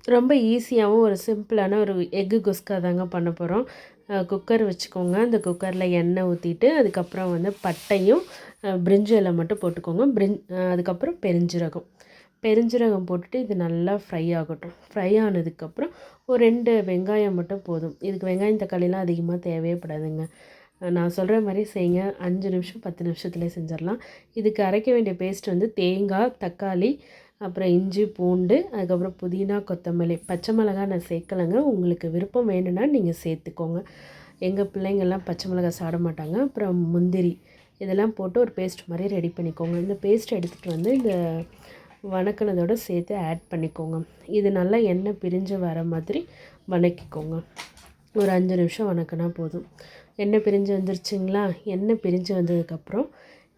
ரொம்ப ஈஸியாகவும் ஒரு சிம்பிளான ஒரு எக்கு குஸ்கா தாங்க பண்ண போகிறோம். குக்கர் வச்சுக்கோங்க. அந்த குக்கரில் எண்ணெய் ஊற்றிட்டு அதுக்கப்புறம் வந்து பட்டையும் பிரிஞ்சி இலை மட்டும் போட்டுக்கோங்க. அதுக்கப்புறம் பெருஞ்சீரகம் போட்டுட்டு இது நல்லா ஃப்ரை ஆகட்டும். ஃப்ரை ஆனதுக்கப்புறம் ஒரு 2 வெங்காயம் மட்டும் போதும். இதுக்கு வெங்காயம் தக்காளிலாம் அதிகமாக தேவையே படாதுங்க. நான் சொல்கிற மாதிரி செய்யுங்க. 5 நிமிஷம் 10 நிமிஷத்துலேயே செஞ்சிடலாம். இதுக்கு அரைக்க வேண்டிய பேஸ்ட் வந்து தேங்காய், தக்காளி, அப்புறம் இஞ்சி, பூண்டு, அதுக்கப்புறம் புதினா, கொத்தமல்லி, பச்சை மிளகாய் நான் சேர்க்கலைங்க. உங்களுக்கு விருப்பம் வேணும்னா நீங்கள் சேர்த்துக்கோங்க. எங்கள் பிள்ளைங்கள்லாம் பச்சை மிளகாய் சாப்பிட மாட்டாங்க. அப்புறம் முந்திரி இதெல்லாம் போட்டு ஒரு பேஸ்ட் மாதிரி ரெடி பண்ணிக்கோங்க. இந்த பேஸ்ட் எடுத்துகிட்டு வந்து இந்த வணக்கினதோடு சேர்த்து ஆட் பண்ணிக்கோங்க. இது நல்லா எண்ணெய் பிரிஞ்சு வர மாதிரி வணக்கிக்கோங்க. ஒரு 5 நிமிஷம் வணக்கினா போதும். எண்ணெய் பிரிஞ்சு வந்துருச்சுங்களா? எண்ணெய் பிரிஞ்சு வந்ததுக்கப்புறம்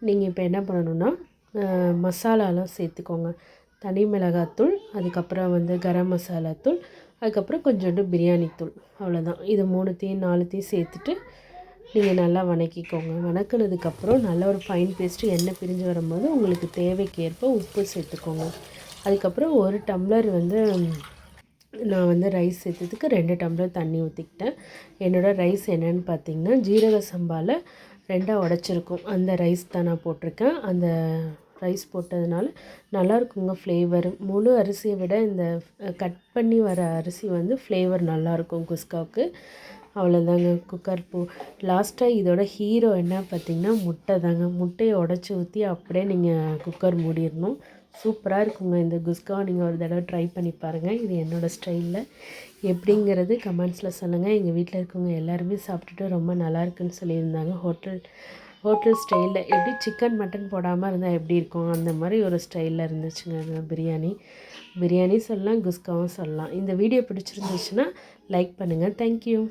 நீங்கள் இப்போ என்ன பண்ணணுன்னா மசாலாலாம் சேர்த்துக்கோங்க. தனி மிளகாத்தூள், அதுக்கப்புறம் வந்து கரம் மசாலா தூள், அதுக்கப்புறம் கொஞ்சோண்டு பிரியாணி தூள். அவ்வளோதான். இது 3த்தையும் 4த்தையும் சேர்த்துட்டு நீங்கள் நல்லா வணக்கிக்கோங்க. வணக்கினதுக்கப்புறம் நல்ல ஒரு ஃபைன் பேஸ்ட்டு எண்ணெய் பிரிஞ்சு வரும்போது உங்களுக்கு தேவைக்கேற்ப உப்பு சேர்த்துக்கோங்க. அதுக்கப்புறம் 1 டம்ளர் வந்து நான் வந்து ரைஸ் சேர்த்ததுக்கு 2 டம்ளர் தண்ணி ஊற்றிக்கிட்டேன். என்னோடய ரைஸ் என்னென்னு பார்த்தீங்கன்னா ஜீரக சம்பாவில் 2ஆக உடச்சிருக்கும் அந்த ரைஸ் தான் நான் போட்டிருக்கேன். அந்த ரைஸ் போட்டதுனால நல்லாயிருக்குங்க ஃப்ளேவர். முழு அரிசியை விட இந்த கட் பண்ணி வர அரிசி வந்து ஃப்ளேவர் நல்லாயிருக்கும் குஸ்காவுக்கு. அவ்வளோதாங்க. குக்கர் லாஸ்ட்டாக இதோட ஹீரோ என்ன பார்த்திங்கன்னா முட்டை தாங்க. முட்டையை உடச்சி ஊற்றி அப்படியே நீங்கள் குக்கர் மூடிடணும். சூப்பராக இருக்குங்க இந்த குஸ்கா. நீங்கள் ஒரு தடவை ட்ரை பண்ணி பாருங்கள். இது என்னோடய ஸ்டைலில் எப்படிங்கிறது கமெண்ட்ஸில் சொல்லுங்கள். எங்கள் வீட்டில் இருக்கவங்க எல்லாருமே சாப்பிட்டுட்டு ரொம்ப நல்லாயிருக்குன்னு சொல்லியிருந்தாங்க. ஹோட்டல் ஸ்டைலில் எப்படி சிக்கன் மட்டன் போடாமல் இருந்தால் எப்படி இருக்கும் அந்த மாதிரி ஒரு ஸ்டைலில் இருந்துச்சுங்க பிரியாணி சொல்லலாம், குஸ்காவும் சொல்லலாம். இந்த வீடியோ பிடிச்சிருந்துச்சுன்னா லைக் பண்ணுங்கள். தேங்க்யூ.